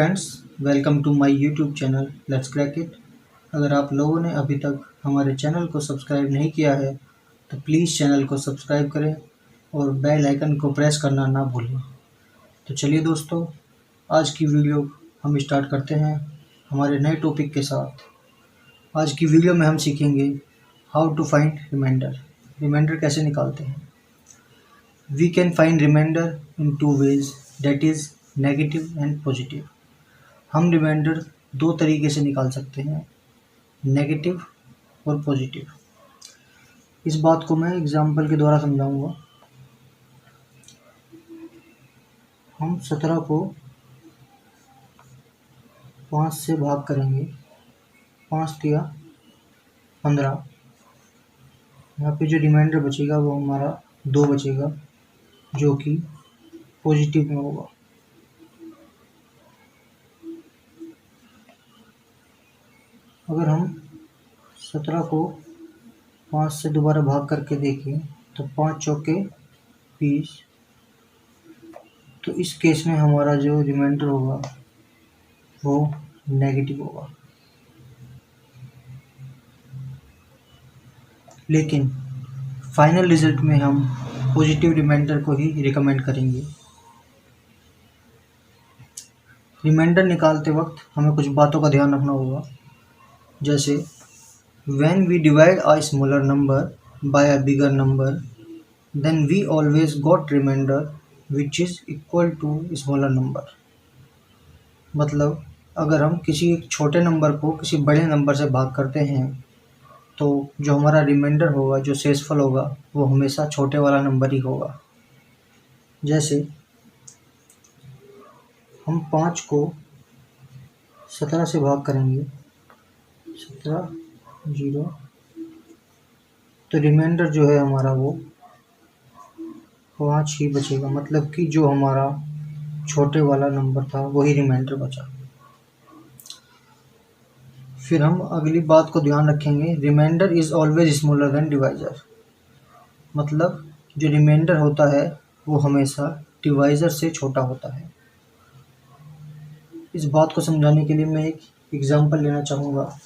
Friends, welcome to my YouTube channel let's crack it. अगर आप लोगों ने अभी तक हमारे चैनल को सब्सक्राइब नहीं किया है तो प्लीज़ चैनल को सब्सक्राइब करें और बेल आइकन को प्रेस करना ना भूलें। तो चलिए दोस्तों, आज की वीडियो हम स्टार्ट करते हैं हमारे नए टॉपिक के साथ। आज की वीडियो में हम सीखेंगे how to find reminder. Reminder कैसे निकालते हैं। We can find reminder in two ways, that is negative and positive. हम रिमाइंडर दो तरीके से निकाल सकते हैं, नेगेटिव और पॉजिटिव। इस बात को मैं एग्जाम्पल के द्वारा समझाऊंगा। हम 17 को 5 से भाग करेंगे, 5 तिया 15। यहाँ पे जो रिमाइंडर बचेगा वो हमारा 2 बचेगा, जो कि पॉजिटिव में होगा। अगर हम 17 को 5 से दोबारा भाग करके देखें तो 5 चौके 20। तो इस केस में हमारा जो रिमाइंडर होगा वो नेगेटिव होगा। लेकिन फाइनल रिजल्ट में हम पॉजिटिव रिमाइंडर को ही रिकमेंड करेंगे। रिमाइंडर निकालते वक्त हमें कुछ बातों का ध्यान रखना होगा, जैसे when we divide a smaller number by a bigger number, then we always got remainder which is equal to smaller number। मतलब अगर हम किसी छोटे नंबर को किसी बड़े नंबर से भाग करते हैं तो जो हमारा रिमाइंडर होगा, जो शेषफल होगा, वो हमेशा छोटे वाला नंबर ही होगा। जैसे हम 5 को 17 से भाग करेंगे, 17 0, तो रिमाइंडर जो है हमारा वो 5 ही बचेगा। मतलब कि जो हमारा छोटे वाला नंबर था वही रिमाइंडर बचा। फिर हम अगली बात को ध्यान रखेंगे, reminder is always smaller than divisor. मतलब जो रिमाइंडर होता है वो हमेशा डिवाइज़र से छोटा होता है। इस बात को समझाने के लिए मैं एक एग्जांपल लेना चाहूँगा।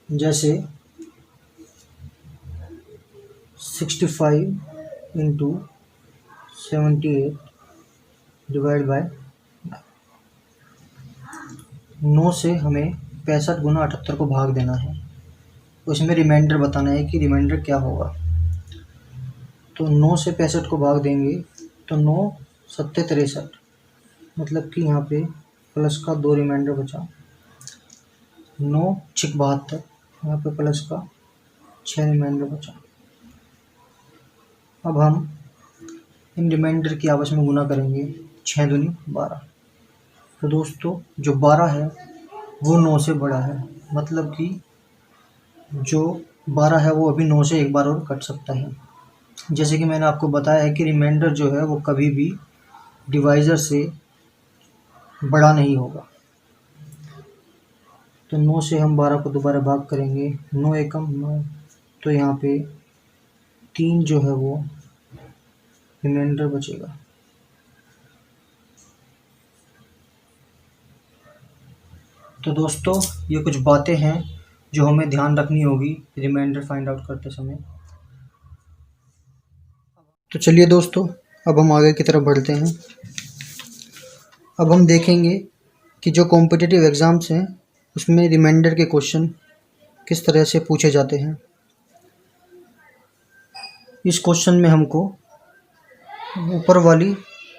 जैसे 65 इंटू 78 डिवाइड बाय 9 से हमें 65 गुना 78 को भाग देना है। उसमें रिमाइंडर बताना है कि रिमाइंडर क्या होगा। तो 9 से 65 को भाग देंगे तो 9 सत्ते 63, मतलब कि यहाँ पे प्लस का 2 रिमाइंडर बचा। 9 छिक 72, यहाँ पे प्लस का 6 रिमाइंडर बचा। अब हम इन रिमाइंडर की आपस में गुना करेंगे, 6 दूनी 12। तो दोस्तों जो 12 है वो 9 से बड़ा है। मतलब कि जो 12 है वो अभी 9 से एक बार और कट सकता है। जैसे कि मैंने आपको बताया है कि रिमाइंडर जो है वो कभी भी डिवाइज़र से बड़ा नहीं होगा। तो 9 से हम 12 को दोबारा भाग करेंगे, 9 एकम 9, तो यहाँ पे 3 जो है वो रिमाइंडर बचेगा। तो दोस्तों ये कुछ बातें हैं जो हमें ध्यान रखनी होगी रिमाइंडर फाइंड आउट करते समय। तो चलिए दोस्तों, अब हम आगे की तरफ बढ़ते हैं। अब हम देखेंगे कि जो कॉम्पिटिटिव एग्ज़ाम्स हैं उसमें रिमाइंडर के क्वेश्चन किस तरह से पूछे जाते हैं। इस क्वेश्चन में हमको ऊपर वाली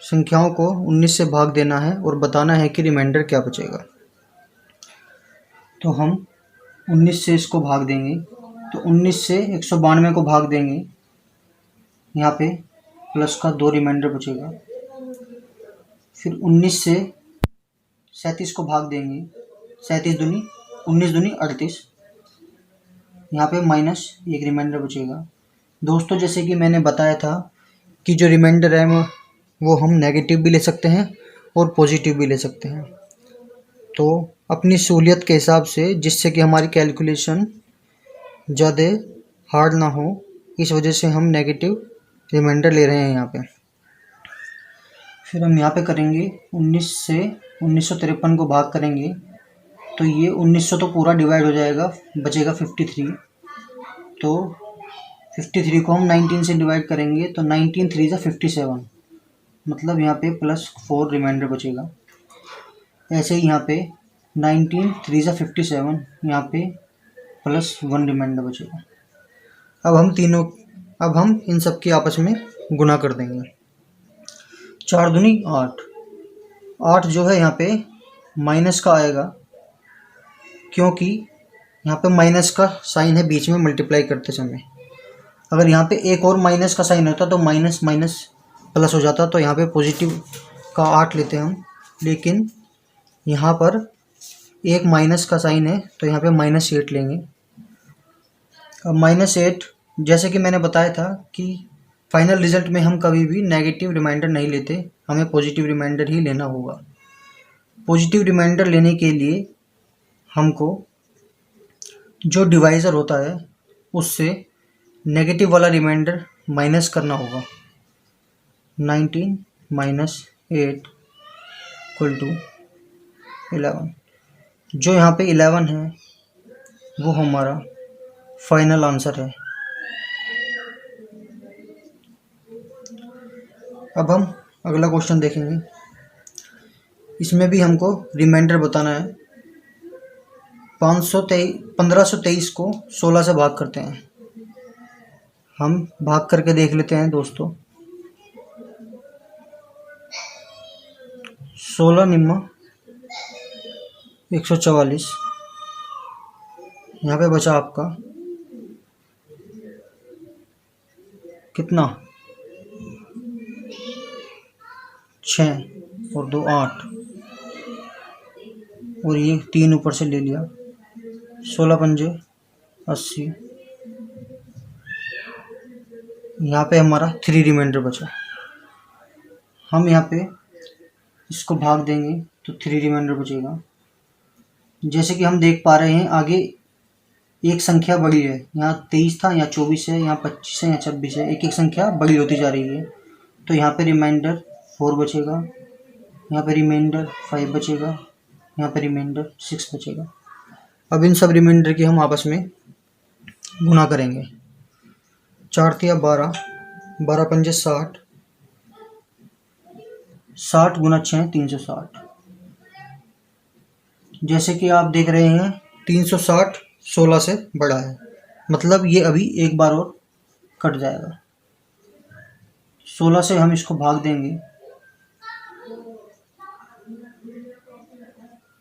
संख्याओं को 19 से भाग देना है और बताना है कि रिमाइंडर क्या बचेगा। तो हम 19 से इसको भाग देंगे, तो 19 से 192 को भाग देंगे, यहाँ पे प्लस का 2 रिमाइंडर बचेगा। फिर 19 से 37 को भाग देंगे, 37 दूनी 19 दूनी 38, यहाँ पे माइनस 1 रिमाइंडर बचेगा। दोस्तों जैसे कि मैंने बताया था कि जो रिमाइंडर है वो हम नेगेटिव भी ले सकते हैं और पॉजिटिव भी ले सकते हैं। तो अपनी सहूलियत के हिसाब से, जिससे कि हमारी कैलकुलेशन ज़्यादा हार्ड ना हो, इस वजह से हम नेगेटिव रिमाइंडर ले रहे हैं यहाँ पे। फिर हम यहाँ पे करेंगे 19 से 1953 को भाग करेंगे तो ये 1900 तो पूरा डिवाइड हो जाएगा, बचेगा 53। तो 53 को हम 19 से डिवाइड करेंगे तो 19 3 ज़ा 57, मतलब यहाँ पे +4 रिमाइंडर बचेगा। ऐसे ही यहाँ पे 19 3 ज़ा 57, यहाँ पे +1 रिमाइंडर बचेगा। अब हम इन सब की आपस में गुना कर देंगे। 4 दूनी 8, 8 जो है यहाँ पे माइनस का आएगा, क्योंकि यहाँ पे माइनस का साइन है बीच में मल्टीप्लाई करते समय। अगर यहाँ पे एक और माइनस का साइन होता तो माइनस माइनस प्लस हो जाता, तो यहाँ पे पॉजिटिव का 8 लेते हैं हम, लेकिन यहाँ पर एक माइनस का साइन है तो यहाँ पे -8 लेंगे। अब -8, जैसे कि मैंने बताया था कि फाइनल रिजल्ट में हम कभी भी नेगेटिव रिमाइंडर नहीं लेते, हमें पॉजिटिव रिमाइंडर ही लेना होगा। पॉजिटिव रिमाइंडर लेने के लिए हमको जो डिवाइज़र होता है उससे नेगेटिव वाला रिमाइंडर माइनस करना होगा। 19 - 8 = 11। जो यहाँ पे 11 है वो हमारा फाइनल आंसर है। अब हम अगला क्वेश्चन देखेंगे। इसमें भी हमको रिमाइंडर बताना है। 1523 को 16 से भाग करते हैं। हम भाग करके देख लेते हैं दोस्तों। 16 निम्मा 144, यहाँ पे बचा आपका कितना, 6 और 2 8, और ये 3 ऊपर से ले लिया। 16 पंजे 80, यहाँ पे हमारा 3 रिमाइंडर बचा। हम यहाँ पे इसको भाग देंगे तो 3 रिमाइंडर बचेगा। जैसे कि हम देख पा रहे हैं आगे एक संख्या बड़ी है, यहाँ 23 था, यहाँ 24 है, यहाँ 25 है, यहाँ 26 है, एक एक संख्या बड़ी होती जा रही है। तो यहाँ पे रिमाइंडर 4 बचेगा, यहाँ पे रिमाइंडर 5 बचेगा, यहाँ पे रिमाइंडर 6 बचेगा। अब इन सब रिमाइंडर की हम आपस में गुना करेंगे। 4 तिया 12, 12 पंजे 60, 60 गुना 6 360। जैसे कि आप देख रहे हैं 360 16 से बड़ा है, मतलब ये अभी एक बार और कट जाएगा। 16 से हम इसको भाग देंगे।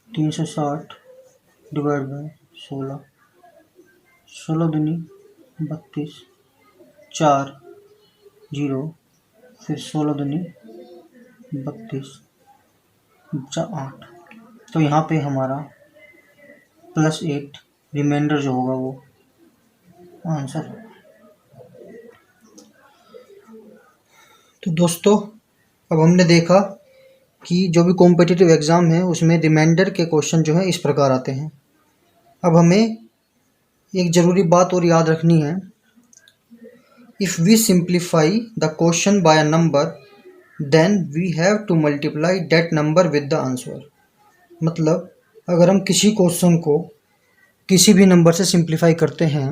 360 डिवाइड बाय 16, 16 दूनी 32, 4 0, फिर 16 दूनी 32, 8। तो यहाँ पे हमारा +8 रिमाइंडर जो होगा वो आंसर है। तो दोस्तों अब हमने देखा कि जो भी कॉम्पिटिटिव एग्ज़ाम है उसमें रिमाइंडर के क्वेश्चन जो है इस प्रकार आते हैं। अब हमें एक ज़रूरी बात और याद रखनी है। If we simplify the question by a number then we have to multiply that number with the answer. मतलब अगर हम किसी क्वेश्चन को किसी भी नंबर से सिंप्लीफाई करते हैं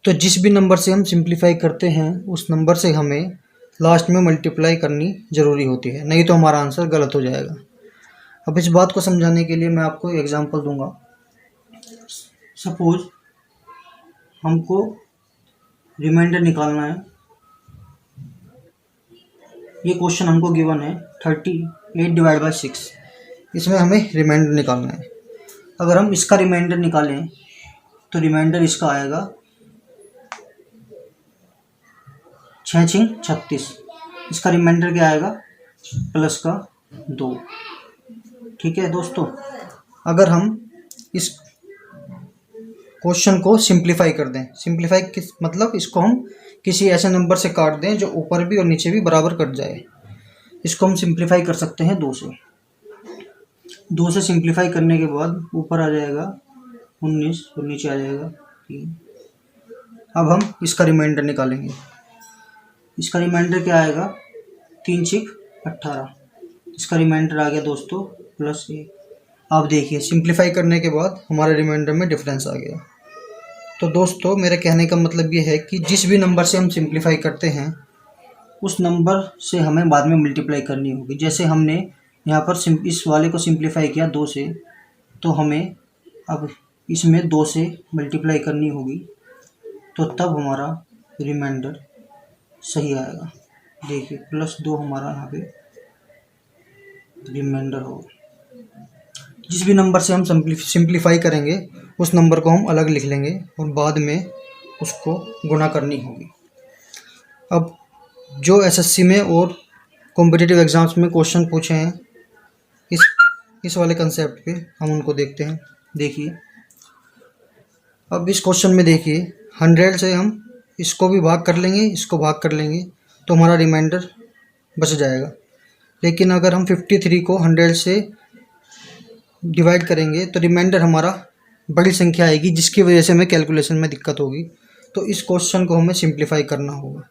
तो जिस भी नंबर से हम सिंप्लीफाई करते हैं उस नंबर से हमें लास्ट में मल्टीप्लाई करनी ज़रूरी होती है, नहीं तो हमारा आंसर गलत हो जाएगा। अब इस बात को समझाने के लिए मैं आपको एग्जांपल दूंगा। सपोज हमको रिमाइंडर निकालना है। ये क्वेश्चन हमको गिवन है 38 डिवाइड बाई 6, इसमें हमें रिमाइंडर निकालना है। अगर हम इसका रिमाइंडर निकालें तो रिमाइंडर इसका आएगा 6 6 36। इसका रिमाइंडर क्या आएगा +2। ठीक है दोस्तों, अगर हम इस क्वेश्चन को सिंप्लीफाई कर दें, सिंप्लीफाई किस मतलब इसको हम किसी ऐसे नंबर से काट दें जो ऊपर भी और नीचे भी बराबर कट जाए, इसको हम सिंप्लीफाई कर सकते हैं 2 से। 2 से सिंप्लीफाई करने के बाद ऊपर आ जाएगा 19 और नीचे आ जाएगा 3। अब हम इसका रिमाइंडर निकालेंगे। इसका रिमाइंडर क्या आएगा 3 6 18, इसका रिमाइंडर आ गया दोस्तों +1। आप देखिए सिंप्लीफाई करने के बाद हमारे रिमाइंडर में डिफरेंस आ गया। तो दोस्तों मेरे कहने का मतलब ये है कि जिस भी नंबर से हम सिंप्लीफाई करते हैं उस नंबर से हमें बाद में मल्टीप्लाई करनी होगी। जैसे हमने यहाँ पर इस वाले को सिंप्लीफाई किया 2 से, तो हमें अब इसमें 2 से मल्टीप्लाई करनी होगी, तो तब हमारा रिमाइंडर सही आएगा। देखिए +2 हमारा यहाँ पे रिमाइंडर होगा। जिस भी नंबर से हम सिंप्लीफाई करेंगे उस नंबर को हम अलग लिख लेंगे और बाद में उसको गुणा करनी होगी। अब जो एसएससी में और कॉम्पिटिटिव एग्ज़ाम्स में क्वेश्चन पूछे हैं इस वाले कंसेप्ट पे हम उनको देखते हैं। देखिए अब इस क्वेश्चन में देखिए 100 से हम इसको भी भाग कर लेंगे, इसको भाग कर लेंगे, तो हमारा रिमाइंडर बच जाएगा। लेकिन अगर हम 53 को 100 से डिवाइड करेंगे तो रिमाइंडर हमारा बड़ी संख्या आएगी, जिसकी वजह से हमें कैलकुलेशन में दिक्कत होगी। तो इस क्वेश्चन को हमें सिंप्लीफाई करना होगा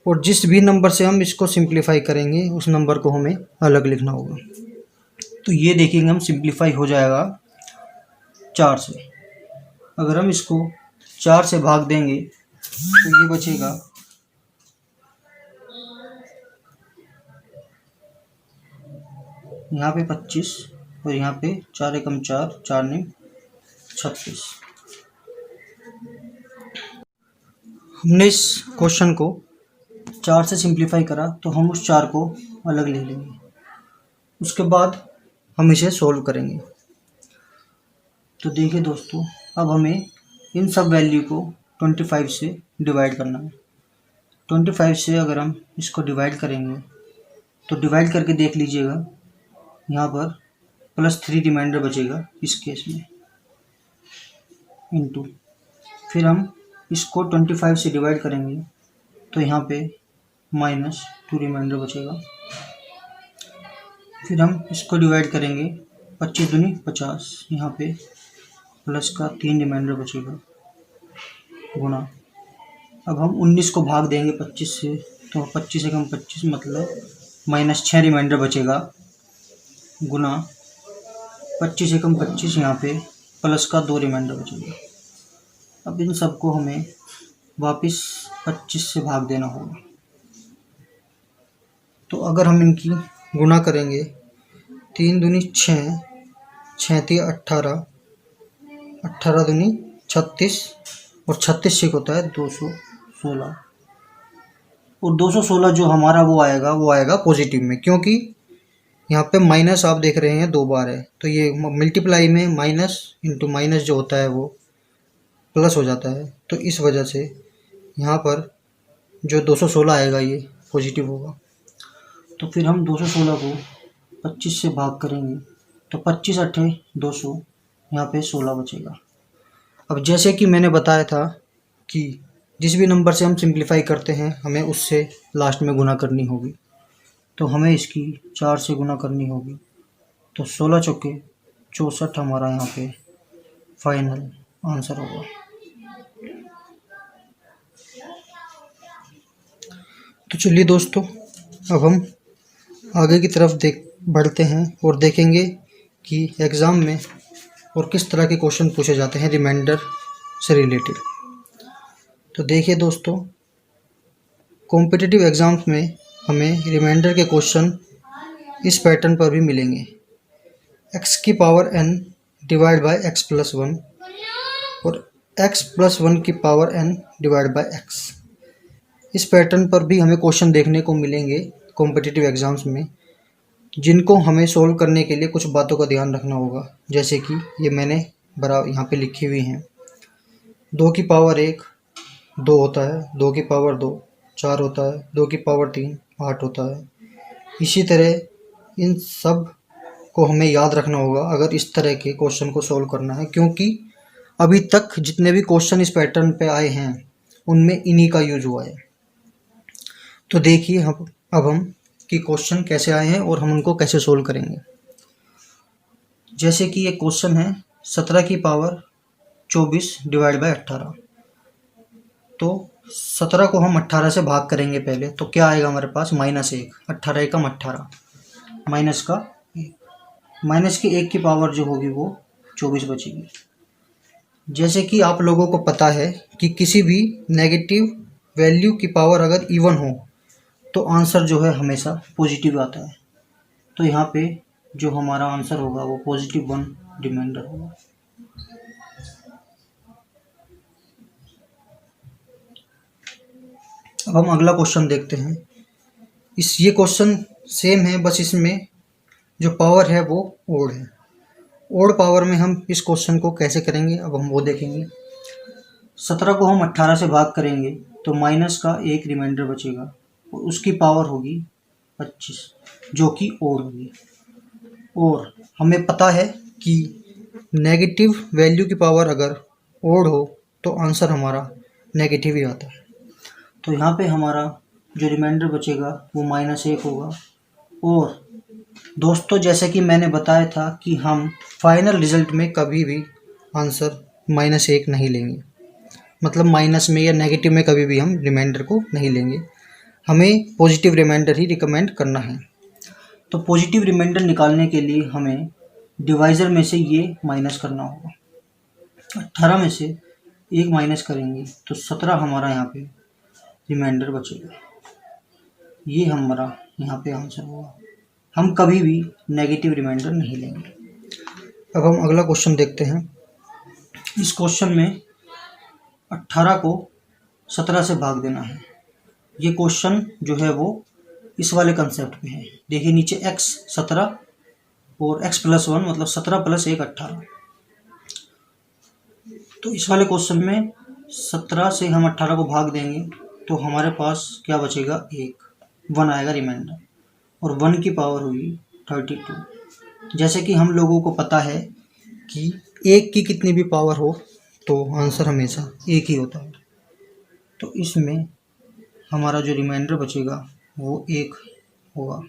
और जिस भी नंबर से हम इसको सिंप्लीफाई करेंगे उस नंबर को हमें अलग लिखना होगा। तो ये देखेंगे हम सिंप्लीफाई हो जाएगा 4 से। अगर हम इसको 4 से भाग देंगे तो ये बचेगा यहाँ पे 25 और यहाँ पे 4 एकम 4, 4 9 36। हमने इस क्वेश्चन को 4 से सिंप्लीफाई करा तो हम उस 4 को अलग ले लेंगे। उसके बाद हम इसे सोल्व करेंगे। तो देखिए दोस्तों अब हमें इन सब वैल्यू को 25 से डिवाइड करना है। 25 से अगर हम इसको डिवाइड करेंगे तो डिवाइड करके देख लीजिएगा, यहाँ पर +3 रिमाइंडर बचेगा इस केस में, इनटू फिर हम इसको 25 से डिवाइड करेंगे तो यहाँ पे -2 रिमाइंडर बचेगा। फिर हम इसको डिवाइड करेंगे 25 दूनी 50, यहाँ पे प्लस का 3 रिमाइंडर बचेगा गुणा। अब हम 19 को भाग देंगे 25 से, तो 25 एकम 25 मतलब -6 रिमाइंडर बचेगा गुणा 25 एकम 25, यहाँ पे प्लस का 2 रिमाइंडर बचेगा। अब इन सबको हमें वापस 25 से भाग देना होगा। तो अगर हम इनकी गुणा करेंगे 3 दूनी 6, 6 3 18, 18 दूनी 36 और 36 से होता है 216। और 216 जो हमारा वो आएगा पॉजिटिव में, क्योंकि यहाँ पे माइनस आप देख रहे हैं 2 बार है, तो ये मल्टीप्लाई में माइनस इंटू माइनस जो होता है वो प्लस हो जाता है। तो इस वजह से यहाँ पर जो 216 आएगा ये पॉजिटिव होगा। तो फिर हम 216 को 25 से भाग करेंगे तो 25 8 200, यहाँ पे 16 बचेगा। अब जैसे कि मैंने बताया था कि जिस भी नंबर से हम सिंप्लीफाई करते हैं हमें उससे लास्ट में गुना करनी होगी, तो हमें इसकी 4 से गुना करनी होगी। तो 16 चौके 64 हमारा यहाँ पे फाइनल आंसर होगा। तो चलिए दोस्तों अब हम आगे की तरफ बढ़ते हैं और देखेंगे कि एग्ज़ाम में और किस तरह के क्वेश्चन पूछे जाते हैं रिमाइंडर से रिलेटेड। तो देखिए दोस्तों कॉम्पिटिटिव एग्ज़ाम्स में हमें रिमाइंडर के क्वेश्चन इस पैटर्न पर भी मिलेंगे। x की power n divide by x+1 और x+1 की power n divide by x। इस पैटर्न पर भी हमें क्वेश्चन देखने को मिलेंगे कॉम्पिटिटिव एग्ज़ाम्स में, जिनको हमें सोल्व करने के लिए कुछ बातों का ध्यान रखना होगा। जैसे कि ये मैंने यहाँ पे लिखी हुई हैं। 2 की पावर 1 2 होता है, 2 की पावर 2 4 होता है, 2 की पावर 3 8 होता है। इसी तरह इन सब को हमें याद रखना होगा अगर इस तरह के क्वेश्चन को सोल्व करना है, क्योंकि अभी तक जितने भी क्वेश्चन इस पैटर्न पे आए हैं उनमें इन्हीं का यूज हुआ है। तो देखिए अब हम कि क्वेश्चन कैसे आए हैं और हम उनको कैसे सोल्व करेंगे। जैसे कि ये क्वेश्चन है 17 की पावर 24 डिवाइड बाय 18। तो 17 को हम 18 से भाग करेंगे पहले, तो क्या आएगा हमारे पास -1। 18 एकम 18 माइनस का 1, माइनस के 1 की पावर जो होगी वो 24 बचेगी। जैसे कि आप लोगों को पता है कि किसी भी नेगेटिव वैल्यू की पावर अगर इवन हो तो आंसर जो है हमेशा पॉजिटिव आता है। तो यहाँ पे जो हमारा आंसर होगा वो +1 रिमाइंडर होगा। अब हम अगला क्वेश्चन देखते हैं। ये क्वेश्चन सेम है, बस इसमें जो पावर है वो ओड है। ओड पावर में हम इस क्वेश्चन को कैसे करेंगे अब हम वो देखेंगे। 17 को हम 18 से भाग करेंगे तो माइनस का 1 रिमाइंडर बचेगा और उसकी पावर होगी 25 जो कि ओड होगी। और हमें पता है कि नेगेटिव वैल्यू की पावर अगर ओड हो तो आंसर हमारा नेगेटिव ही आता है। तो यहाँ पे हमारा जो रिमाइंडर बचेगा वो -1 होगा। और दोस्तों जैसे कि मैंने बताया था कि हम फाइनल रिजल्ट में कभी भी आंसर -1 नहीं लेंगे, मतलब माइनस में या नेगेटिव में कभी भी हम रिमाइंडर को नहीं लेंगे, हमें पॉजिटिव रिमाइंडर ही रिकमेंड करना है। तो पॉजिटिव रिमाइंडर निकालने के लिए हमें डिवाइज़र में से ये माइनस करना होगा। 18 में से 1 माइनस करेंगे तो 17 हमारा यहाँ पे रिमाइंडर बचेगा। ये हमारा यहाँ पे आंसर होगा। हम कभी भी नेगेटिव रिमाइंडर नहीं लेंगे। अब हम अगला क्वेश्चन देखते हैं। इस क्वेश्चन में 18 को 17 से भाग देना है। ये क्वेश्चन जो है वो इस वाले कंसेप्ट पे है। देखिए नीचे x 17 और x + 1 मतलब 17 + 1 18। तो इस वाले क्वेश्चन में 17 से हम 18 को भाग देंगे तो हमारे पास क्या बचेगा, 1 आएगा रिमाइंडर और 1 की पावर हुई 32। जैसे कि हम लोगों को पता है कि 1 की कितनी भी पावर हो तो आंसर हमेशा 1 ही होता है। तो इसमें हमारा जो रिमाइंडर बचेगा वो 1 होगा।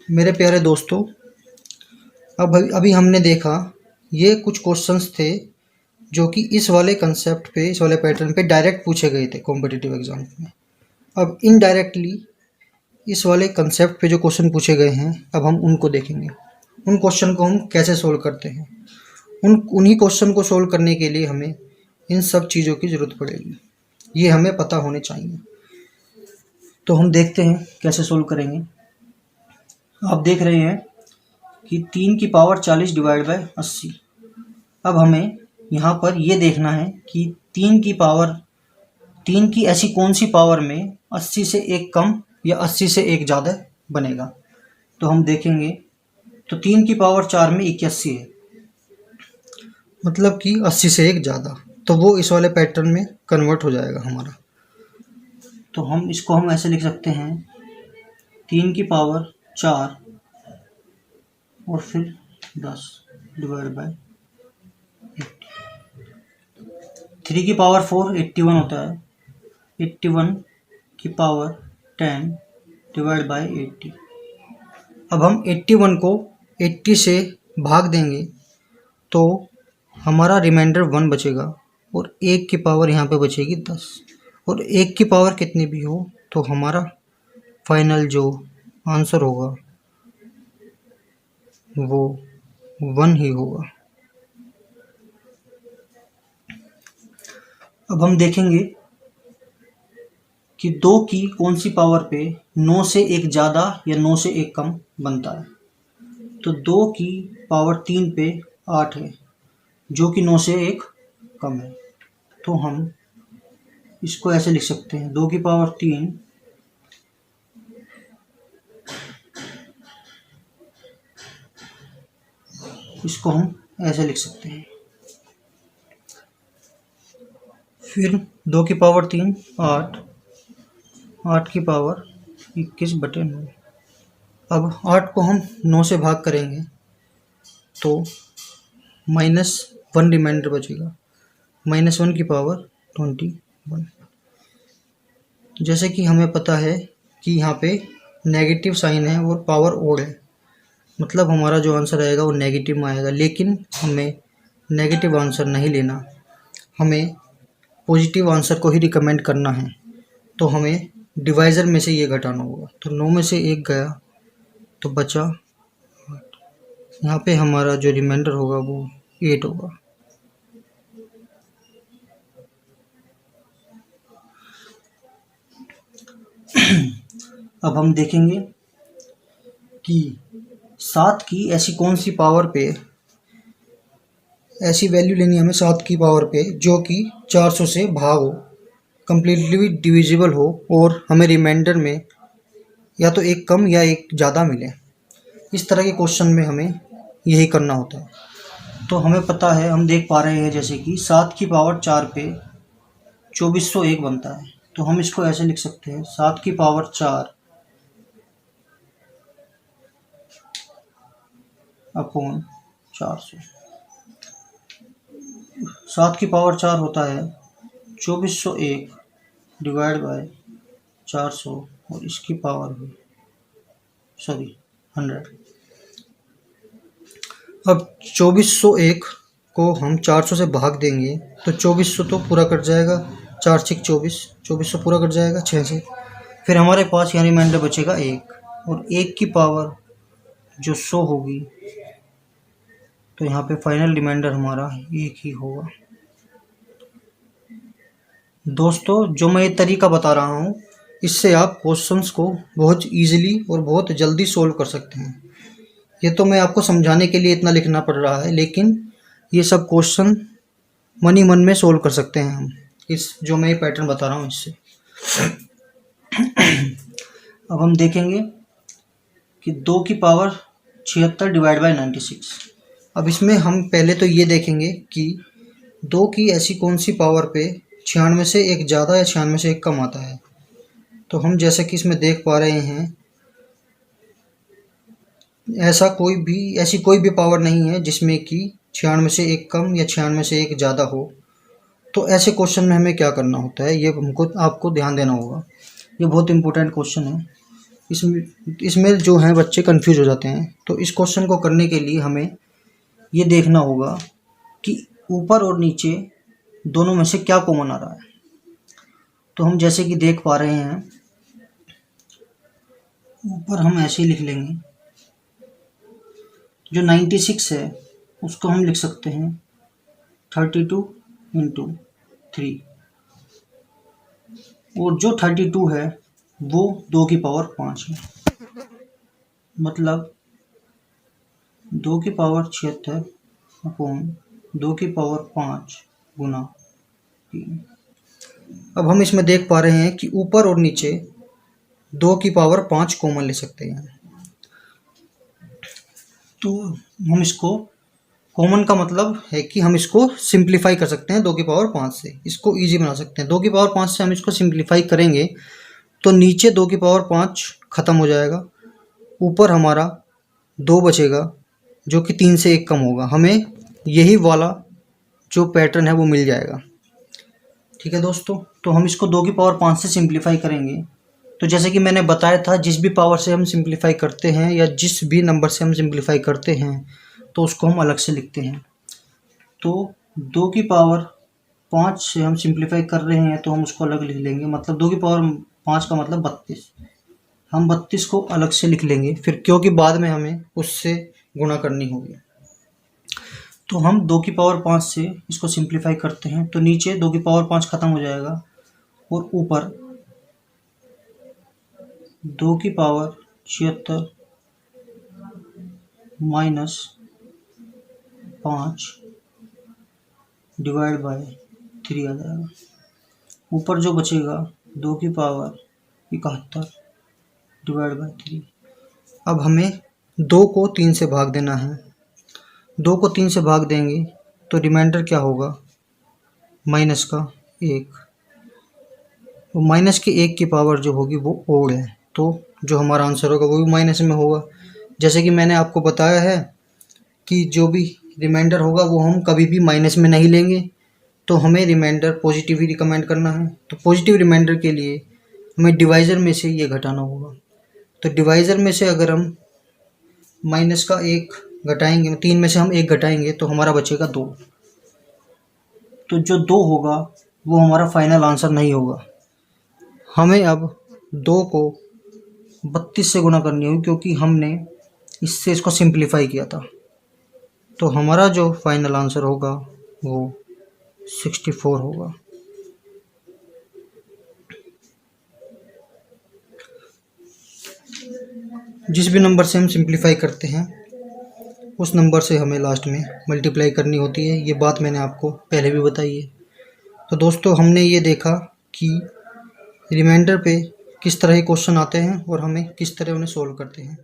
मेरे प्यारे दोस्तों, अभी हमने देखा ये कुछ क्वेश्चंस थे जो कि इस वाले कंसेप्ट पे, इस वाले पैटर्न पे डायरेक्ट पूछे गए थे कॉम्पिटिटिव एग्जाम में। अब इनडायरेक्टली इस वाले कंसेप्ट पे जो क्वेश्चन पूछे गए हैं अब हम उनको देखेंगे। उन क्वेश्चन को हम कैसे सोल्व करते हैं। उन्हीं क्वेश्चन को सोल्व करने के लिए हमें इन सब चीज़ों की ज़रूरत पड़ेगी, ये हमें पता होने चाहिए। तो हम देखते हैं कैसे सोल्व करेंगे। आप देख रहे हैं कि 3 की पावर 40 / 80। अब हमें यहाँ पर ये देखना है कि 3 की ऐसी कौन सी पावर में 80 से 1 कम या 80 से 1 ज़्यादा बनेगा। तो हम देखेंगे तो 3 की पावर 4 में 81 है, मतलब कि 80 से 1 ज़्यादा, तो वो इस वाले पैटर्न में कन्वर्ट हो जाएगा हमारा। तो हम इसको हम ऐसे लिख सकते हैं 3 की पावर 4 और फिर 10 / 80। 3 की पावर 4 81 होता है, 81 की पावर 10 / 80। अब हम 81 को 80 से भाग देंगे तो हमारा रिमाइंडर 1 बचेगा और 1 की पावर यहाँ पे बचेगी 10। और 1 की पावर कितनी भी हो तो हमारा फाइनल जो आंसर होगा वो 1 ही होगा। अब हम देखेंगे कि 2 की कौन सी पावर पे 9 से 1 ज़्यादा या 9 से 1 कम बनता है। तो 2 की पावर 3 पे 8 है जो कि 9 से 1 कम है। तो हम इसको ऐसे लिख सकते हैं 2 की पावर 3 इसको हम ऐसे लिख सकते हैं। फिर 2 की पावर 3 8, 8 की पावर 21/9। अब 8 को हम 9 से भाग करेंगे तो -1 रिमाइंडर बचेगा, -1 की पावर 21। जैसे कि हमें पता है कि यहाँ पे नेगेटिव साइन है और पावर ओड है, मतलब हमारा जो आंसर आएगा वो नेगेटिव में आएगा। लेकिन हमें नेगेटिव आंसर नहीं लेना, हमें पॉजिटिव आंसर को ही रिकमेंड करना है, तो हमें डिवाइज़र में से ये घटाना होगा। तो 9 में से 1 गया तो बचा, यहाँ पे हमारा जो रिमाइंडर होगा वो 8 होगा। अब हम देखेंगे कि 7 की ऐसी कौन सी पावर पे, ऐसी वैल्यू लेनी है हमें 7 की पावर पे जो कि 400 से भाग हो, कम्प्लीटली डिविजिबल हो और हमें रिमाइंडर में या तो एक कम या एक ज़्यादा मिले। इस तरह के क्वेश्चन में हमें यही करना होता है। तो हमें पता है, हम देख पा रहे हैं जैसे कि 7 की पावर 4 पे 2401 बनता है। तो हम इसको ऐसे लिख सकते हैं, 7 की पावर 4 अपॉन 400। 7 की पावर 4 होता है 2401 डिवाइड बाय 400 और इसकी पावर हुई 100। अब 2401 को हम 400 से भाग देंगे तो 2400 तो पूरा कट जाएगा, 4 6 24, 2400 पूरा कट जाएगा 6 से। फिर हमारे पास यहाँ रिमाइंडर बचेगा 1, और 1 की पावर जो 100 होगी, तो यहाँ पे फाइनल रिमाइंडर हमारा 1 ही होगा। दोस्तों, जो मैं ये तरीका बता रहा हूँ, इससे आप क्वेश्चंस को बहुत इजीली और बहुत जल्दी सोल्व कर सकते हैं। ये तो मैं आपको समझाने के लिए इतना लिखना पड़ रहा है, लेकिन ये सब क्वेश्चन मन ही मन में सोल्व कर सकते हैं हम, इस जो मैं ये पैटर्न बता रहा हूँ इससे। अब हम देखेंगे कि 2 की पावर 76 डिवाइड बाय 96। अब इसमें हम पहले तो ये देखेंगे कि 2 की ऐसी कौन सी पावर पे 96 से एक ज़्यादा या 96 से एक कम आता है। तो हम जैसा कि इसमें देख पा रहे हैं, ऐसी कोई भी पावर नहीं है जिसमें कि 96 से एक कम या 96 से एक ज़्यादा हो। तो ऐसे क्वेश्चन में हमें क्या करना होता है, ये आपको ध्यान देना होगा। ये बहुत इंपॉर्टेंट क्वेश्चन है। इसमें जो है बच्चे कंफ्यूज हो जाते हैं। तो इस क्वेश्चन को करने के लिए हमें ये देखना होगा कि ऊपर और नीचे दोनों में से क्या कॉमन आ रहा है। तो हम जैसे कि देख पा रहे हैं, ऊपर हम ऐसे ही लिख लेंगे, जो 96 है उसको हम लिख सकते हैं 32 × 3, और जो 32 है वो 2 की पावर 5 है, मतलब 2 की पावर 76 अपॉन 2 की पावर 5 गुना 3। अब हम इसमें देख पा रहे हैं कि ऊपर और नीचे 2 की पावर 5 कॉमन ले सकते हैं। तो हम इसको, कॉमन का मतलब है कि हम इसको सिंप्लीफाई कर सकते हैं 2 की पावर 5 से, इसको इजी बना सकते हैं। 2 की पावर 5 से हम इसको सिंप्लीफाई करेंगे तो नीचे 2 की पावर 5 ख़त्म हो जाएगा, ऊपर हमारा 2 बचेगा जो कि 3 से 1 कम होगा। हमें यही वाला जो पैटर्न है वो मिल जाएगा। ठीक है दोस्तों, तो हम इसको 2 की पावर 5 से सिंप्लीफाई करेंगे। तो जैसे कि मैंने बताया था, जिस भी पावर से हम सिंप्लीफाई करते हैं या जिस भी नंबर से हम सिंप्लीफाई करते हैं तो उसको हम अलग से लिखते हैं। तो 2 की पावर 5 से हम सिंप्लीफाई कर रहे हैं तो हम उसको अलग लिख लेंगे, मतलब 2 की पावर 5 का मतलब 32। हम 32 को अलग से लिख लेंगे फिर, क्योंकि बाद में हमें उससे गुणा करनी होगी। तो हम 2 की पावर 5 से इसको सिंप्लीफाई करते हैं तो नीचे 2 की पावर 5 ख़त्म हो जाएगा, और ऊपर 2 की पावर 76 माइनस 5 डिवाइड बाय 3 आ जाएगा। ऊपर जो बचेगा 2 की पावर 71 डिवाइड बाय 3। अब हमें 2 को 3 से भाग देना है। 2 को 3 से भाग देंगे तो रिमाइंडर क्या होगा, माइनस का 1। तो माइनस के 1 की पावर जो होगी वो ओड है, तो जो हमारा आंसर होगा वो भी माइनस में होगा। जैसे कि मैंने आपको बताया है कि जो भी रिमाइंडर होगा वो हम कभी भी माइनस में नहीं लेंगे, तो हमें रिमाइंडर पॉजिटिव ही रिकमेंड करना है। तो पॉजिटिव रिमाइंडर के लिए हमें डिवाइज़र में से ये घटाना होगा। तो डिवाइज़र में से अगर हम माइनस का 1 घटाएंगे, 3 में से हम 1 घटाएंगे तो हमारा बचेगा 2। तो जो 2 होगा वो हमारा फाइनल आंसर नहीं होगा। हमें अब 2 को 32 से गुणा करनी होगी, क्योंकि हमने इससे इसको सिंप्लीफाई किया था। तो हमारा जो फाइनल आंसर होगा वो 64 होगा। जिस भी नंबर से हम सिंप्लीफाई करते हैं उस नंबर से हमें लास्ट में मल्टीप्लाई करनी होती है। ये बात मैंने आपको पहले भी बताई है। तो दोस्तों, हमने ये देखा कि रिमाइंडर पे किस तरह के क्वेश्चन आते हैं और हमें किस तरह उन्हें सोल्व करते हैं।